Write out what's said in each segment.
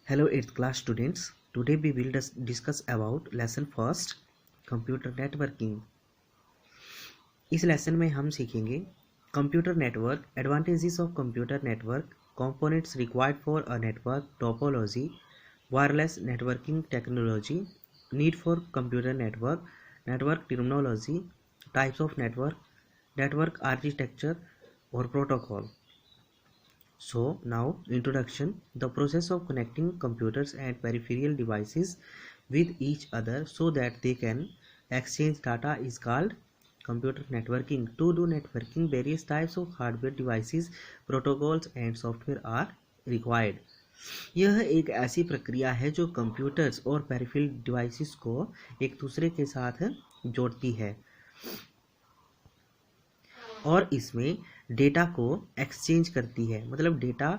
Hello 8th class students. Today we will discuss about lesson first computer networking. इस lesson में हम सीखेंगे computer network, advantages of computer network, components required for a network, topology, wireless networking technology, need for computer network, network terminology, types of network, network architecture और protocol. So now introduction. The process of connecting computers and peripheral devices with each other so that they can exchange data is called computer networking. To do networking, various types of hardware devices, protocols and software are required. यह एक ऐसी प्रक्रिया है जो computers और peripheral devices को एक दूसरे के साथ जोड़ती है और इसमें डेटा को एक्सचेंज करती है, मतलब डेटा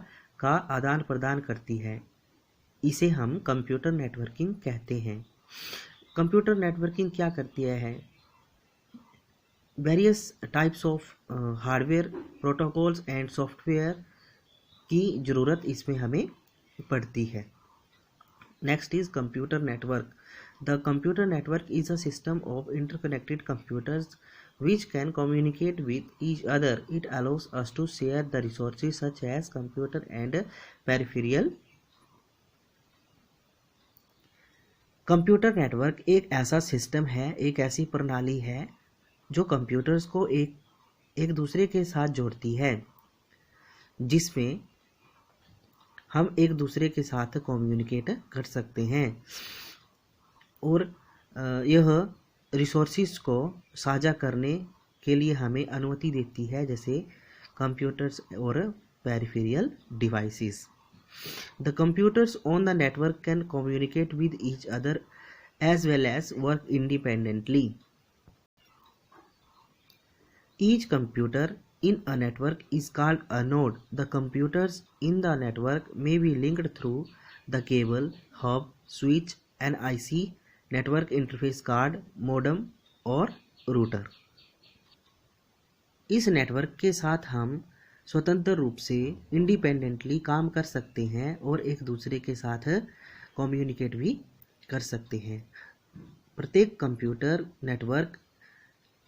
का आदान प्रदान करती है. इसे हम कंप्यूटर नेटवर्किंग कहते हैं. कंप्यूटर नेटवर्किंग क्या करती है? Various types of hardware, protocols and software की ज़रूरत इसमें हमें पड़ती है. Next is computer network. The computer network is a system of interconnected computers which can communicate with each other. It allows us to share the resources such as computer and peripheral. Computer network एक ऐसा system है, एक ऐसी प्रणाली है जो computers को एक दूसरे के साथ जोड़ती है, जिसमें हम एक दूसरे के साथ कम्युनिकेट कर सकते हैं और यह रिसोर्सिस को साझा करने के लिए हमें अनुमति देती है, जैसे कंप्यूटर्स और peripheral devices. The computers on the network can communicate with each other as well as work independently. Each computer in a network is called a node. The computers in the network may be linked through the cable, hub, switch, NIC, network interface card, modem और router. इस network के साथ हम स्वतंत्र रूप से independently काम कर सकते हैं और एक दूसरे के साथ कम्युनिकेट भी कर सकते हैं. प्रत्येक कंप्यूटर नेटवर्क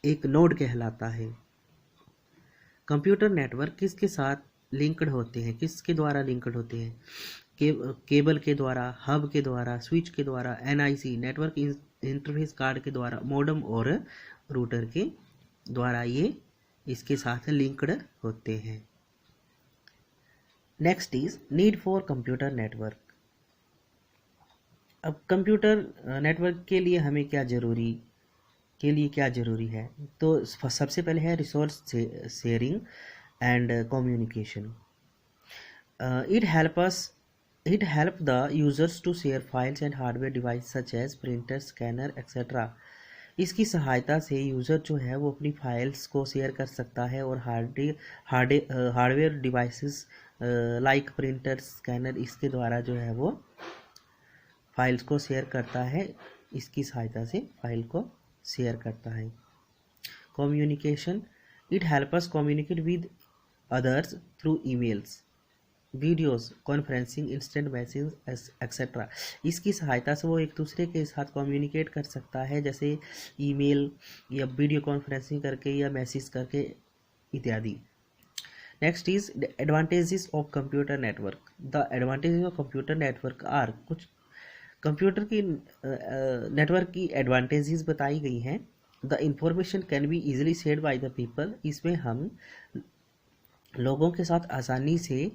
एक नोड कहलाता है. कंप्यूटर नेटवर्क किसके साथ लिंक्ड होते हैं, किसके द्वारा लिंक्ड होते हैं? केबल के द्वारा, हब के द्वारा, स्विच के द्वारा, NIC नेटवर्क इंटरफेस कार्ड के द्वारा, मोडम और रूटर के द्वारा ये इसके साथ लिंक्ड होते हैं. Next is need for computer network. अब कंप्यूटर नेटवर्क के लिए हमें क्या जरूरी है? तो सबसे पहले है resource sharing and communication. It help the users to share files and hardware devices such as printer, scanner, etc. इसकी सहायता से यूज़र जो है वो अपनी फाइल्स को शेयर कर सकता है और hardware devices like printer, scanner, इसके द्वारा जो है वो फाइल्स को शेयर करता है. इसकी सहायता से फाइल को शेयर करता है. Communication. It help us communicate with others through emails, videos, conferencing, instant message etcetera. इसकी सहायता से वो एक दूसरे के साथ कम्युनिकेट कर सकता है, जैसे ईमेल या वीडियो कॉन्फ्रेंसिंग करके या मैसेज करके इत्यादि. Next is the advantages of computer network. The advantages of computer network are. कुछ कंप्यूटर की नेटवर्क की एडवांटेजेस बताई गई हैं. The information can be easily shared by the people. इसमें हम लोगों के साथ आसानी से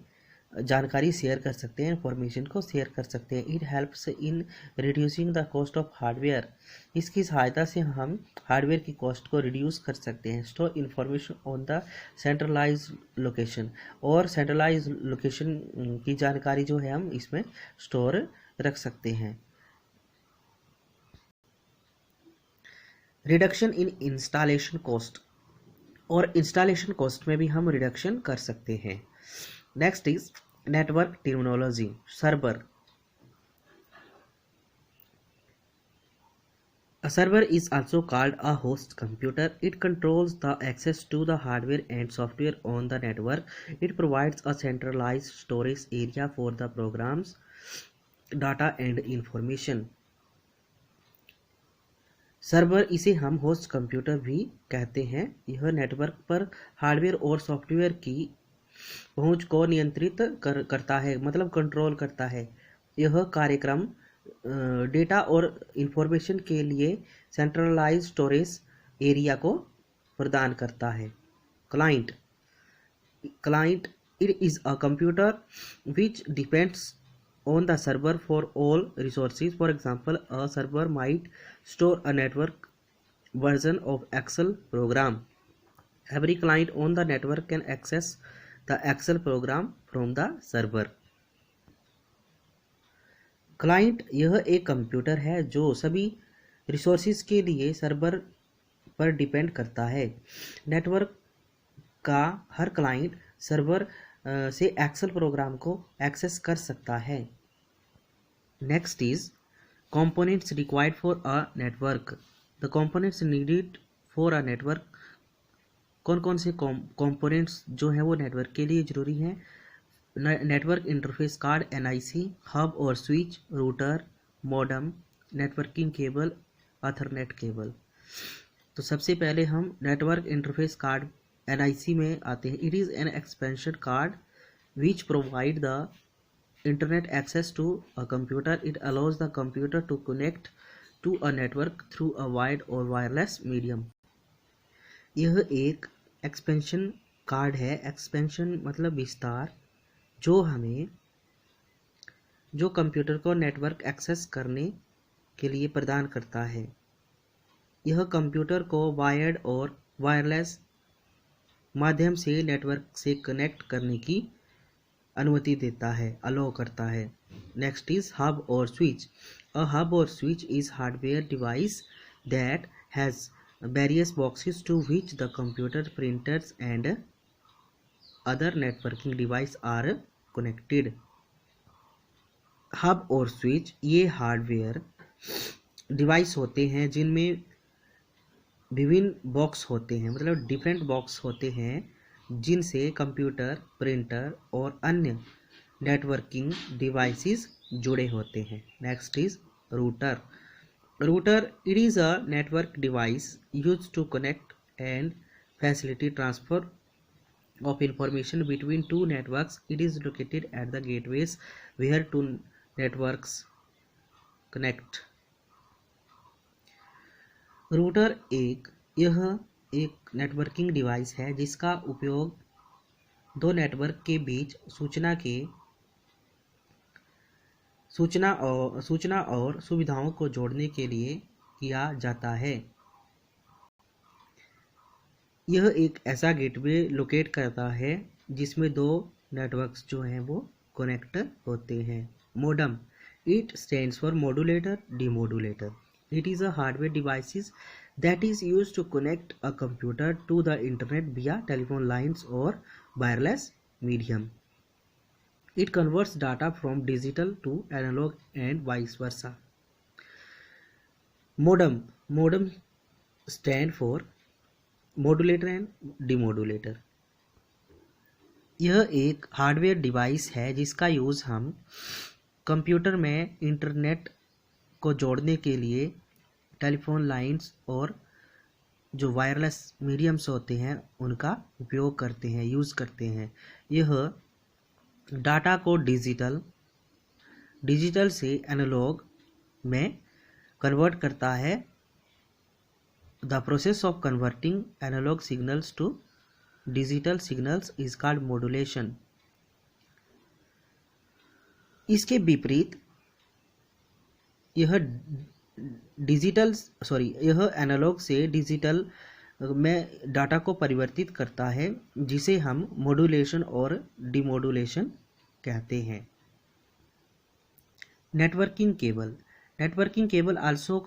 जानकारी शेयर कर सकते हैं, इंफॉर्मेशन को शेयर कर सकते हैं. It helps in reducing the cost of hardware. इसकी सहायता से हम हार्डवेयर की कॉस्ट को रिड्यूस कर सकते हैं. Store information on the centralize location. और सेंट्रलाइज लोकेशन की जानकारी जो है हम इसमें स्टोर रख सकते हैं. Reduction in installation cost. और इंस्टॉलेशन कॉस्ट में भी हम रिडक्शन कर सकते हैं. Next is network terminology. Server. A server is also called a host computer. It controls the access to the hardware and software on the network. It provides a centralized storage area for the programs data and information. Server, इसे हम host computer भी कहते हैं, यह network पर hardware और software की पहुंच को नियंत्रित करता है, मतलब कंट्रोल करता है। यह कार्यक्रम डेटा और इंफॉर्मेशन के लिए सेंट्रलाइज स्टोरेज एरिया को प्रदान करता है। Client, it is a computer which depends on the server for all resources. For example, a server might store a network version of Excel program. Every client on the network can access the Excel program from the server. Client, यह एक computer है जो सभी resources के लिए server पर depend करता है। नेटवर्क का हर क्लाइंट सर्वर से एक्सेल प्रोग्राम को एक्सेस कर सकता है। Next is components required for a network. The components needed for a network, कौन कौन से कंपोनेंट्स जो है वो नेटवर्क के लिए ज़रूरी हैं। Network interface card NIC, hub और switch, router, modem, networking cable, ethernet cable. तो सबसे पहले हम नेटवर्क इंटरफेस कार्ड NIC में आते हैं। It is an expansion card which provide the internet access to a computer. It allows the computer to connect to a network through a wide or wireless medium. यह एक expansion card है। Expansion मतलब विस्तार, जो computer को network access करने के लिए प्रदान करता है। यह कंप्यूटर को वायर्ड और वायरलेस माध्यम से नेटवर्क से कनेक्ट करने की अनुमति देता है, अलाउ करता है। नेक्स्ट इज हब और स्विच। अ हब और switch is hardware device that has various boxes to which the computer, printers and other networking device are connected. Hub और स्विच ये हार्डवेयर डिवाइस होते हैं जिनमें विभिन्न बॉक्स होते हैं, मतलब डिफरेंट बॉक्स होते हैं जिनसे कंप्यूटर, प्रिंटर और अन्य नेटवर्किंग डिवाइसेस जुड़े होते हैं। Next is router. Router, it is a network device used to connect and facility transfer of information between two networks. It is located at the gateways where two networks connect. Router यह एक networking device है जिसका उपयोग दो network के बीच सूचना और सुविधाओं को जोड़ने के लिए किया जाता है। यह एक ऐसा गेटवे लोकेट करता है जिसमें दो नेटवर्क्स जो हैं वो कनेक्ट होते हैं। Modem, it stands for modulator, demodulator. It is a hardware devices that is used to connect a computer to the internet via telephone lines or wireless medium. It converts data from digital to analog and vice versa. Modem stand for modulator and demodulator. यह एक hardware device है जिसका use हम computer में internet को जोड़ने के लिए टेलीफोन लाइंस और जो वायरलेस मीडियम्स होते हैं उनका उपयोग करते हैं, यूज़ करते हैं। यह डाटा को डिजिटल से एनालॉग में कन्वर्ट करता है। The process of converting analog signals to digital signals is called modulation. इसके विपरीत यह एनालॉग से डिजिटल में डाटा को परिवर्तित करता है जिसे हम मॉड्यूलेशन और डिमॉड्यूलेशन कहते हैं। Networking cable also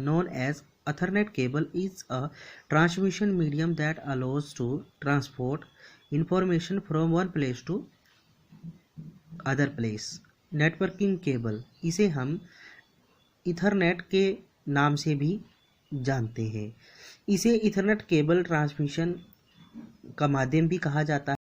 known as Ethernet cable is a transmission medium that allows to transport information from one place to other place. Networking cable, इसे हम ईथरनेट के नाम से भी जानते हैं। इसे ईथरनेट केबल ट्रांसमिशन का माध्यम भी कहा जाता है।